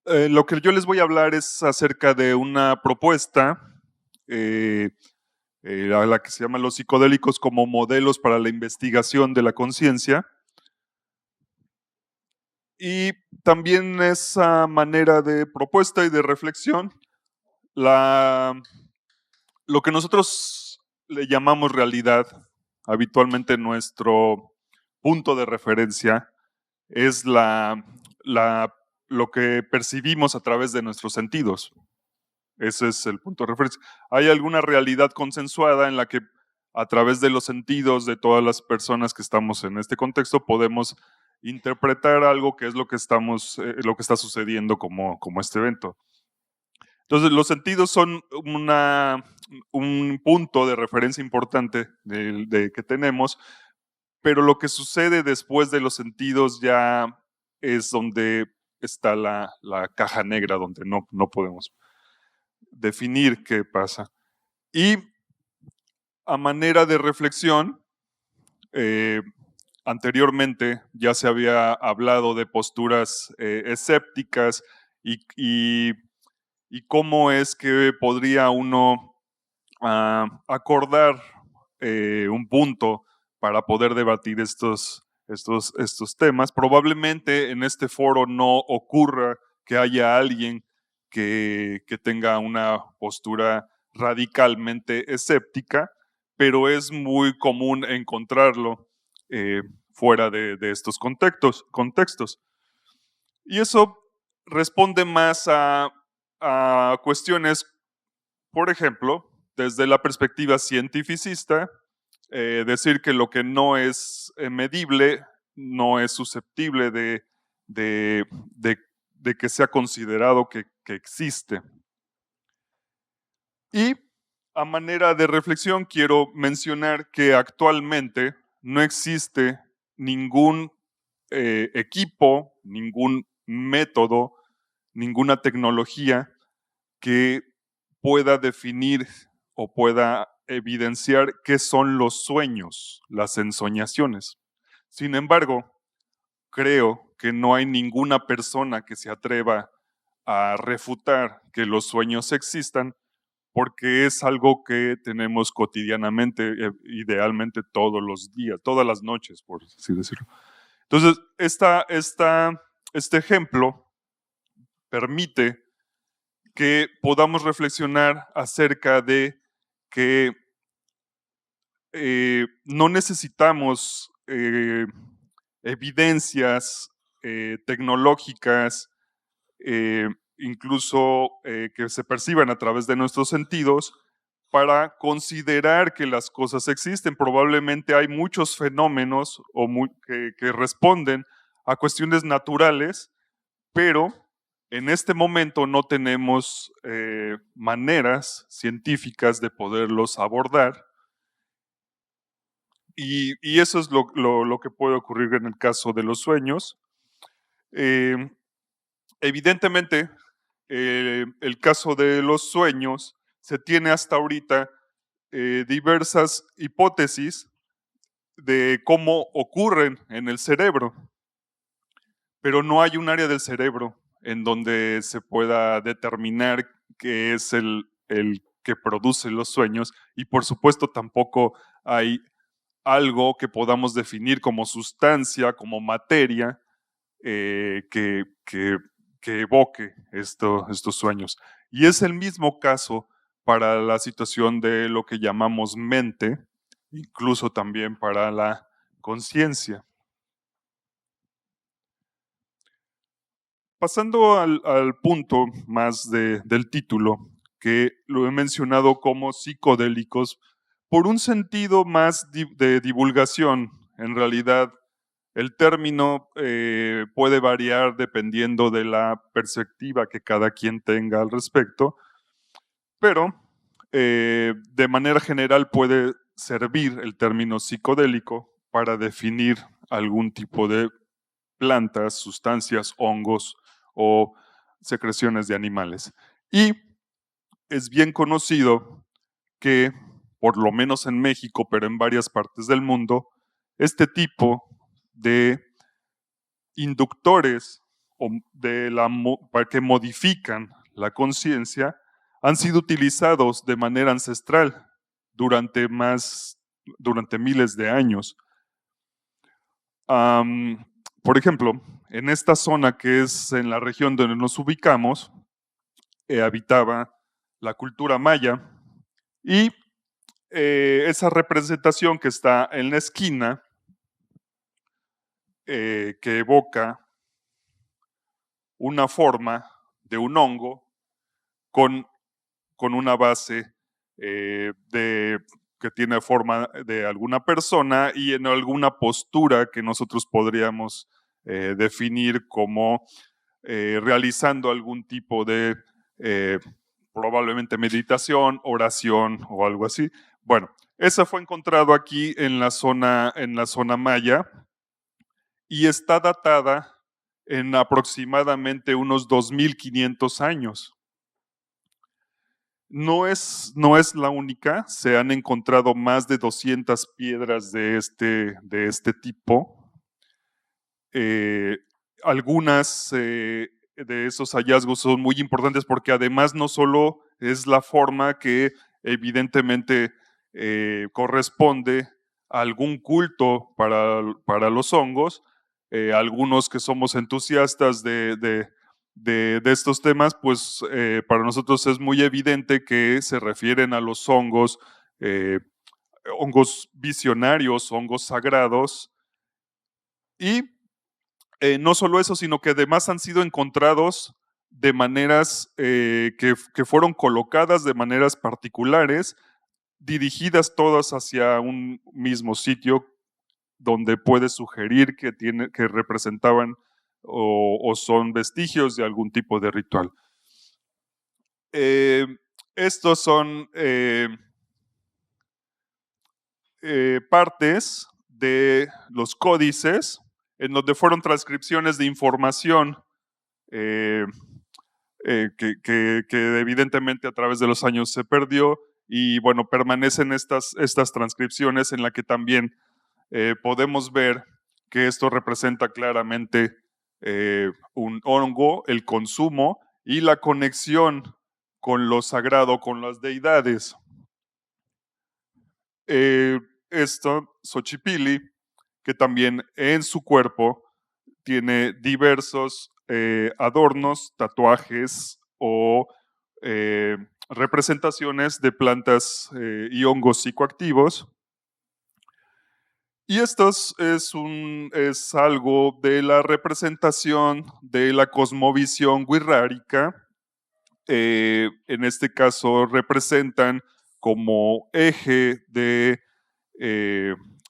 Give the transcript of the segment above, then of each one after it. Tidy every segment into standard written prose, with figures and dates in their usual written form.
Lo que yo les voy a hablar es acerca de una propuesta eh, a la que se llama los psicodélicos como modelos para la investigación de la conciencia. Y también esa manera de propuesta y de reflexión, la, lo que nosotros le llamamos realidad, habitualmente nuestro punto de referencia, es lo que percibimos a través de nuestros sentidos. Ese es el punto de referencia. ¿Hay alguna realidad consensuada en la que a través de los sentidos de todas las personas que estamos en este contexto podemos interpretar algo que es lo que lo que está sucediendo como este evento? Entonces, los sentidos son un punto de referencia importante que tenemos, pero lo que sucede después de los sentidos ya es donde está la caja negra, donde no podemos definir qué pasa. Y a manera de reflexión, eh, anteriormente ya se había hablado de posturas escépticas y cómo es que podría uno acordar un punto para poder debatir estos temas. Probablemente en este foro no ocurra que haya alguien que tenga una postura radicalmente escéptica, pero es muy común encontrarlo fuera de estos contextos. Y eso responde más a cuestiones, por ejemplo, desde la perspectiva cientificista, decir que lo que no es medible no es susceptible de, de- de que sea considerado que existe. Y a manera de reflexión quiero mencionar que actualmente no existe ningún equipo, ningún método, ninguna tecnología que pueda definir o pueda evidenciar qué son los sueños, las ensoñaciones. Sin embargo, creo que no hay ninguna persona que se atreva a refutar que los sueños existan, porque es algo que tenemos cotidianamente, idealmente todos los días, todas las noches, por así decirlo. Entonces, este ejemplo permite que podamos reflexionar acerca de que no necesitamos evidencias tecnológicas, eh, incluso que se perciban a través de nuestros sentidos, para considerar que las cosas existen. Probablemente hay muchos fenómenos que responden a cuestiones naturales, pero en este momento no tenemos maneras científicas de poderlos abordar, y eso es lo que puede ocurrir en el caso de los sueños. Eh, Evidentemente, el caso de los sueños, se tiene hasta ahorita diversas hipótesis de cómo ocurren en el cerebro, pero no hay un área del cerebro en donde se pueda determinar qué es el que produce los sueños, y por supuesto tampoco hay algo que podamos definir como sustancia, como materia, eh, que, que, que evoque estos sueños. Y es el mismo caso para la situación de lo que llamamos mente, incluso también para la conciencia. Pasando al punto más del título, que lo he mencionado como psicodélicos, por un sentido más de divulgación. En realidad, el término puede variar dependiendo de la perspectiva que cada quien tenga al respecto, pero de manera general puede servir el término psicodélico para definir algún tipo de plantas, sustancias, hongos o secreciones de animales. Y es bien conocido que, por lo menos en México, pero en varias partes del mundo, este tipo de inductores para que modifican la conciencia han sido utilizados de manera ancestral durante miles de años. Por ejemplo, en esta zona que es en la región donde nos ubicamos, habitaba la cultura maya y esa representación que está en la esquina, que evoca una forma de un hongo con una base que tiene forma de alguna persona y en alguna postura que nosotros podríamos definir como realizando algún tipo de probablemente meditación, oración o algo así. Bueno, esa fue encontrado aquí en la zona maya y está datada en aproximadamente unos 2500 años. No es la única, se han encontrado más de 200 piedras de este tipo. Algunas de esos hallazgos son muy importantes porque además no solo es la forma que evidentemente corresponde a algún culto para los hongos, algunos que somos entusiastas de estos temas, pues para nosotros es muy evidente que se refieren a los hongos, hongos visionarios, hongos sagrados, y no solo eso, sino que además han sido encontrados de maneras que fueron colocadas de maneras particulares, dirigidas todas hacia un mismo sitio donde puede sugerir que representaban o son vestigios de algún tipo de ritual. Estos son partes de los códices en donde fueron transcripciones de información que evidentemente a través de los años se perdió y bueno, permanecen estas transcripciones en la que también podemos ver que esto representa claramente un hongo, el consumo y la conexión con lo sagrado, con las deidades. Esto, Xochipilli, que también en su cuerpo tiene diversos adornos, tatuajes o representaciones de plantas y hongos psicoactivos. Y esto es algo de la representación de la cosmovisión wixárika. En este caso representan como eje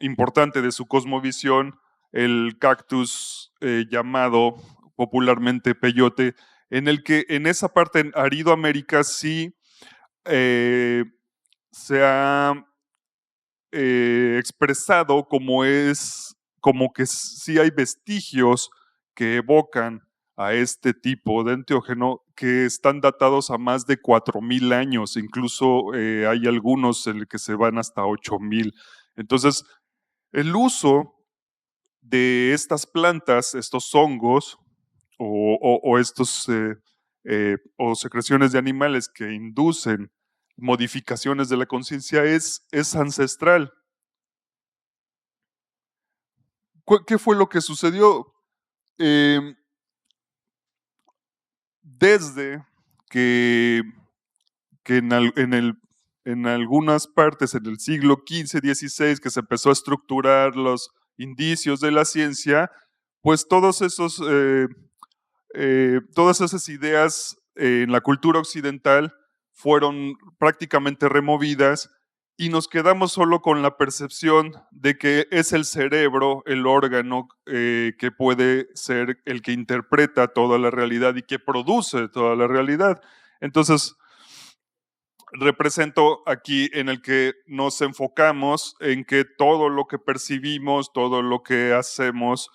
importante de su cosmovisión el cactus llamado popularmente peyote, en el que en esa parte en Aridoamérica sí se ha expresado como que sí hay vestigios que evocan a este tipo de enteógeno que están datados a más de 4000 años, incluso hay algunos en el que se van hasta 8000. Entonces, el uso de estas plantas, estos hongos o estos o secreciones de animales que inducen modificaciones de la conciencia es ancestral. ¿Qué fue lo que sucedió? Desde que en algunas partes en el siglo XV, XVI, que se empezó a estructurar los indicios de la ciencia, pues todas esas ideas en la cultura occidental fueron prácticamente removidas y nos quedamos solo con la percepción de que es el cerebro el órgano que puede ser el que interpreta toda la realidad y que produce toda la realidad. Entonces, represento aquí en el que nos enfocamos en que todo lo que percibimos, todo lo que hacemos,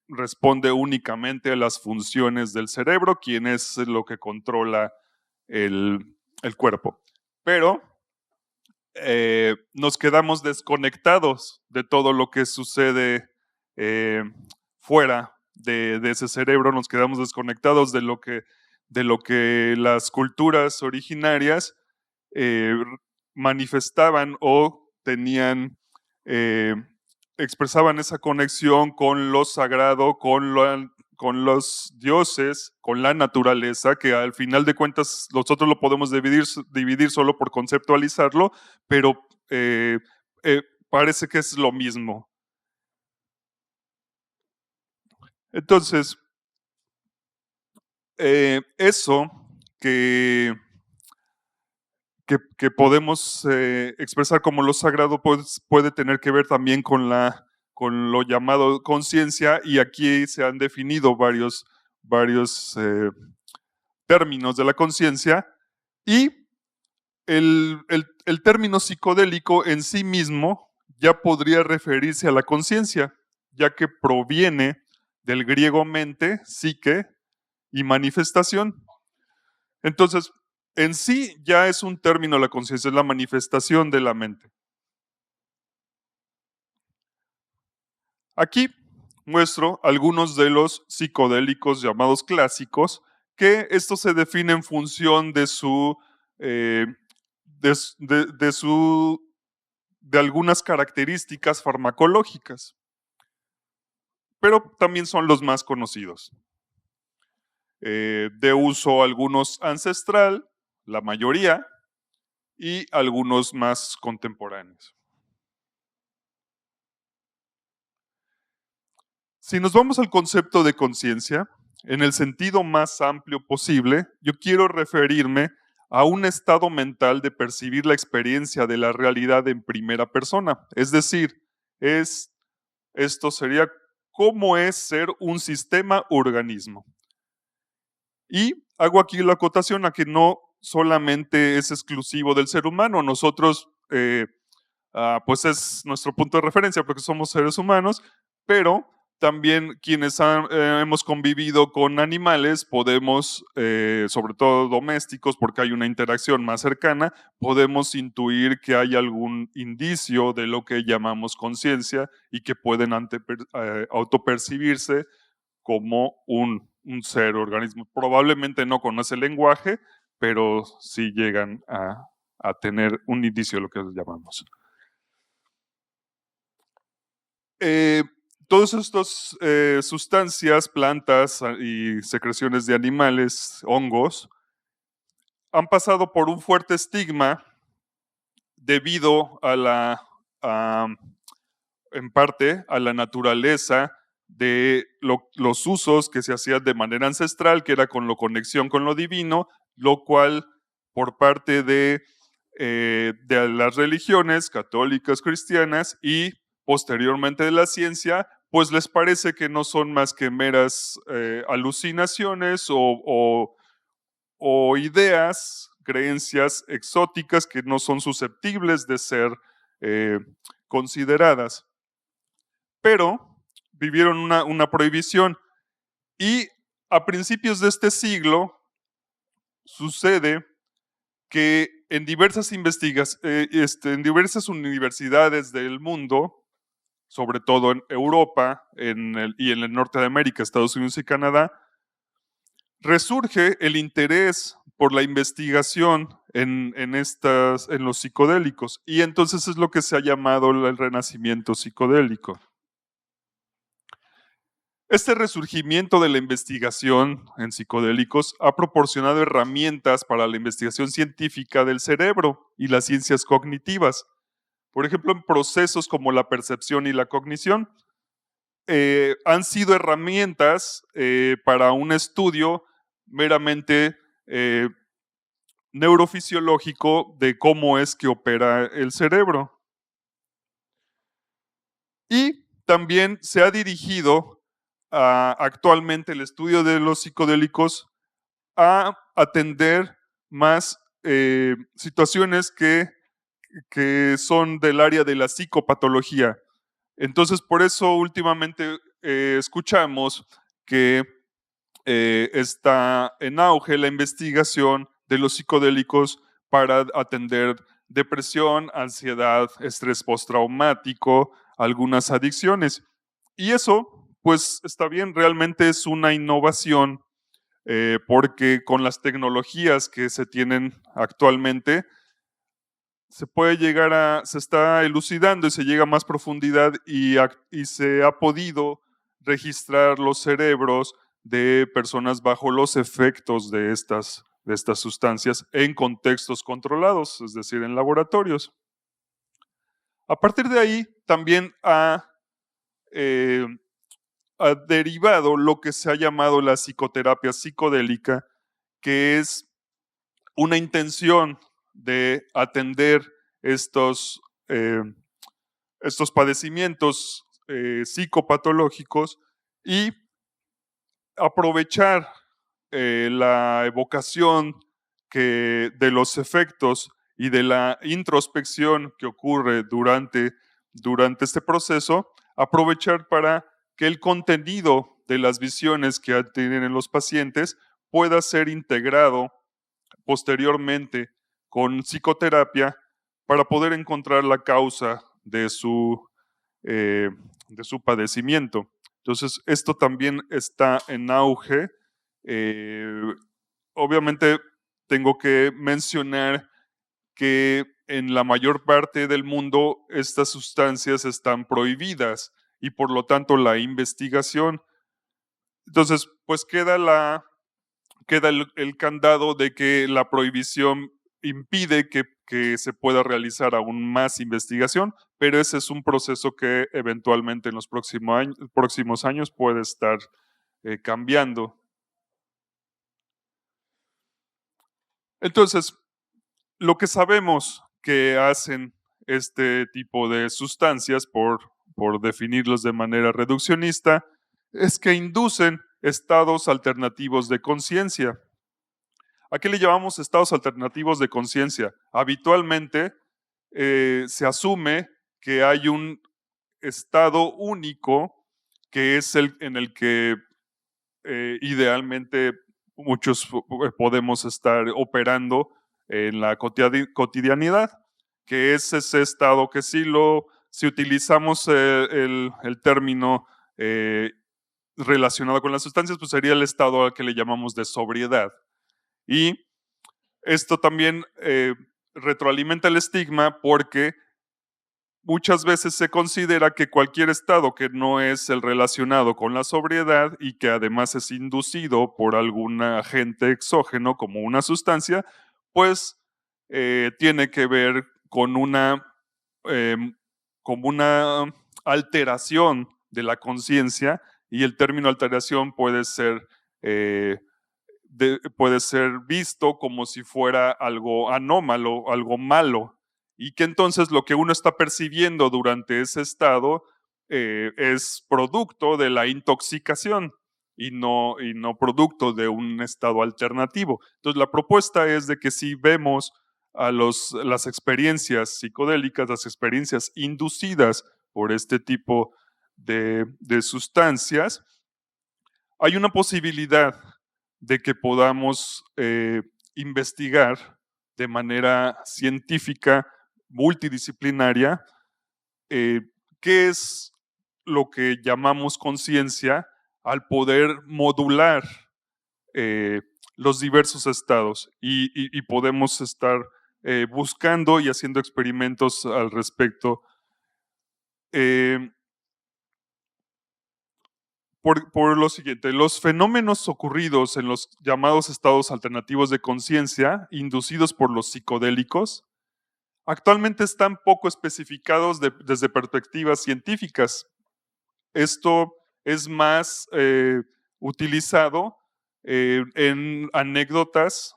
responde únicamente a las funciones del cerebro, quien es lo que controla el cuerpo. Pero nos quedamos desconectados de todo lo que sucede fuera de ese cerebro, nos quedamos desconectados de lo que las culturas originarias eh, manifestaban o tenían, expresaban esa conexión con lo sagrado, con los dioses, con la naturaleza, que al final de cuentas nosotros lo podemos dividir solo por conceptualizarlo, pero parece que es lo mismo. Entonces, eso que podemos expresar como lo sagrado pues, puede tener que ver también con lo llamado conciencia, y aquí se han definido varios términos de la conciencia, y el término psicodélico en sí mismo ya podría referirse a la conciencia, ya que proviene del griego mente, psique y manifestación. Entonces, en sí ya es un término la conciencia, es la manifestación de la mente. Aquí muestro algunos de los psicodélicos llamados clásicos, que esto se define en función de de algunas características farmacológicas, pero también son los más conocidos. De uso algunos ancestral, la mayoría, y algunos más contemporáneos. Si nos vamos al concepto de conciencia, en el sentido más amplio posible, yo quiero referirme a un estado mental de percibir la experiencia de la realidad en primera persona. Es decir, esto sería cómo es ser un sistema organismo. Y hago aquí la acotación a que no solamente es exclusivo del ser humano. Nosotros, pues es nuestro punto de referencia porque somos seres humanos, pero también quienes hemos convivido con animales podemos, sobre todo domésticos, porque hay una interacción más cercana, podemos intuir que hay algún indicio de lo que llamamos conciencia y que pueden autopercibirse como un ser, organismo. Probablemente no conoce el lenguaje, pero sí llegan a tener un indicio de lo que llamamos. Todas estas sustancias, plantas y secreciones de animales, hongos, han pasado por un fuerte estigma debido en parte a la naturaleza de los usos que se hacían de manera ancestral, que era con la conexión con lo divino, lo cual por parte de las religiones católicas, cristianas y posteriormente de la ciencia, pues les parece que no son más que meras alucinaciones o ideas, creencias exóticas que no son susceptibles de ser consideradas. Pero vivieron una prohibición, y a principios de este siglo sucede que en diversas en diversas universidades del mundo, sobre todo en Europa y en el norte de América, Estados Unidos y Canadá, resurge el interés por la investigación en los psicodélicos, y entonces es lo que se ha llamado el renacimiento psicodélico. Este resurgimiento de la investigación en psicodélicos ha proporcionado herramientas para la investigación científica del cerebro y las ciencias cognitivas. Por ejemplo, en procesos como la percepción y la cognición, han sido herramientas para un estudio meramente neurofisiológico de cómo es que opera el cerebro. Y también se ha dirigido actualmente el estudio de los psicodélicos a atender más situaciones que son del área de la psicopatología. Entonces, por eso últimamente escuchamos que está en auge la investigación de los psicodélicos para atender depresión, ansiedad, estrés postraumático, algunas adicciones. Y eso pues está bien, realmente es una innovación porque con las tecnologías que se tienen actualmente se está elucidando y se llega a más profundidad y se ha podido registrar los cerebros de personas bajo los efectos de estas sustancias en contextos controlados, es decir, en laboratorios. A partir de ahí también eh, ha derivado lo que se ha llamado la psicoterapia psicodélica, que es una intención de atender estos, eh, estos padecimientos psicopatológicos y aprovechar la evocación de los efectos y de la introspección que ocurre durante este proceso, aprovechar para que el contenido de las visiones que tienen los pacientes pueda ser integrado posteriormente con psicoterapia para poder encontrar la causa de su padecimiento. Entonces, esto también está en auge. Obviamente, tengo que mencionar que en la mayor parte del mundo estas sustancias están prohibidas y por lo tanto la investigación. Entonces, pues queda el candado de que la prohibición impide que se pueda realizar aún más investigación, pero ese es un proceso que eventualmente en los próximos años puede estar cambiando. Entonces, lo que sabemos que hacen este tipo de sustancias, por definirlos de manera reduccionista, es que inducen estados alternativos de conciencia. ¿A qué le llamamos estados alternativos de conciencia? Habitualmente se asume que hay un estado único que es el en el que idealmente muchos podemos estar operando en la cotidianidad, que es ese estado que si utilizamos el término relacionado con las sustancias, pues sería el estado al que le llamamos de sobriedad. Y esto también retroalimenta el estigma porque muchas veces se considera que cualquier estado que no es el relacionado con la sobriedad y que además es inducido por algún agente exógeno como una sustancia, pues tiene que ver con em, como una alteración de la conciencia, y el término alteración puede ser visto como si fuera algo anómalo, algo malo, y que entonces lo que uno está percibiendo durante ese estado es producto de la intoxicación y no producto de un estado alternativo. Entonces la propuesta es de que si vemos las experiencias psicodélicas, las experiencias inducidas por este tipo de sustancias, hay una posibilidad de que podamos investigar de manera científica, multidisciplinaria, qué es lo que llamamos conciencia al poder modular los diversos estados y podemos estar buscando y haciendo experimentos al respecto. Por lo siguiente, los fenómenos ocurridos en los llamados estados alternativos de conciencia, inducidos por los psicodélicos, actualmente están poco especificados desde perspectivas científicas. Esto es más utilizado en anécdotas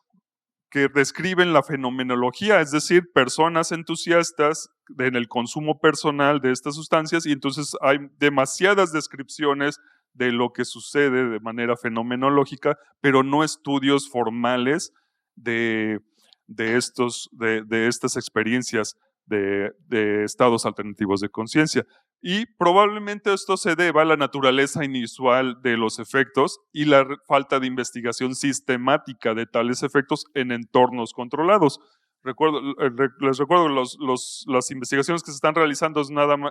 que describen la fenomenología, es decir, personas entusiastas en el consumo personal de estas sustancias, y entonces hay demasiadas descripciones de lo que sucede de manera fenomenológica, pero no estudios formales de estas experiencias de estados alternativos de conciencia. Y probablemente esto se deba a la naturaleza inusual de los efectos y la falta de investigación sistemática de tales efectos en entornos controlados. Les recuerdo, las investigaciones que se están realizando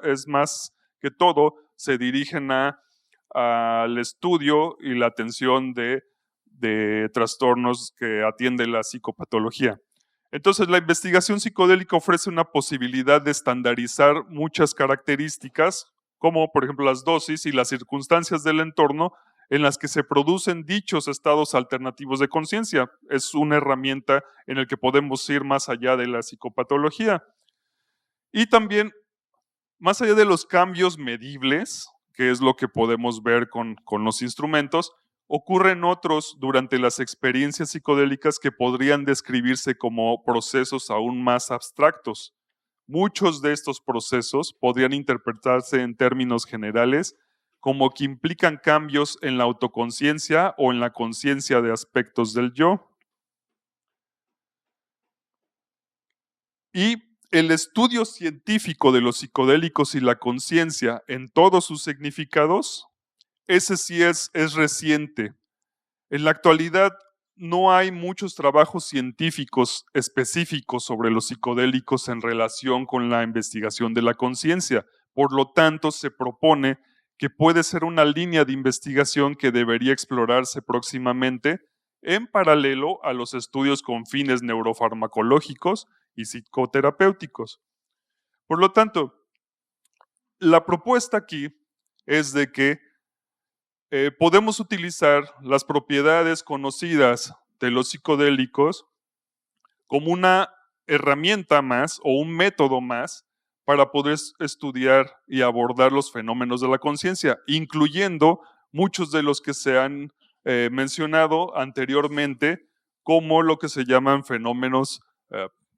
es más que todo se dirigen a al estudio y la atención de trastornos que atiende la psicopatología. Entonces, la investigación psicodélica ofrece una posibilidad de estandarizar muchas características, como por ejemplo las dosis y las circunstancias del entorno en las que se producen dichos estados alternativos de conciencia. Es una herramienta en la que podemos ir más allá de la psicopatología. Y también, más allá de los cambios medibles, que es lo que podemos ver con los instrumentos, ocurren otros durante las experiencias psicodélicas que podrían describirse como procesos aún más abstractos. Muchos de estos procesos podrían interpretarse en términos generales como que implican cambios en la autoconciencia o en la conciencia de aspectos del yo. Y el estudio científico de los psicodélicos y la conciencia en todos sus significados, ese sí es reciente. En la actualidad no hay muchos trabajos científicos específicos sobre los psicodélicos en relación con la investigación de la conciencia. Por lo tanto, se propone que puede ser una línea de investigación que debería explorarse próximamente en paralelo a los estudios con fines neurofarmacológicos y psicoterapéuticos. Por lo tanto, la propuesta aquí es de que podemos utilizar las propiedades conocidas de los psicodélicos como una herramienta más o un método más para poder estudiar y abordar los fenómenos de la conciencia, incluyendo muchos de los que se han mencionado anteriormente, como lo que se llaman fenómenos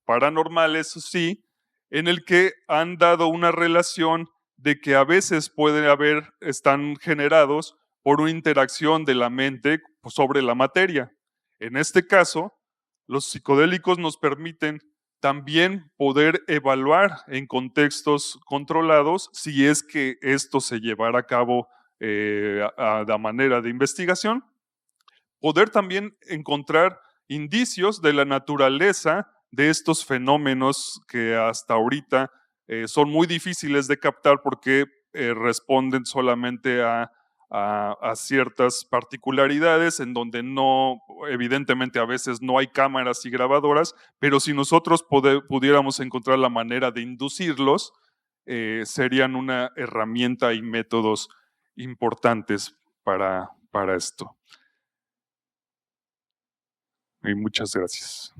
paranormales, sí, en el que han dado una relación de que a veces puede haber, están generados por una interacción de la mente sobre la materia. En este caso, los psicodélicos nos permiten también poder evaluar en contextos controlados si es que esto se llevara a cabo de manera de investigación, poder también encontrar indicios de la naturaleza de estos fenómenos que hasta ahorita son muy difíciles de captar porque responden solamente a ciertas particularidades en donde no, evidentemente a veces no hay cámaras y grabadoras, pero si nosotros pudiéramos encontrar la manera de inducirlos, serían una herramienta y métodos importantes para esto. Y muchas gracias.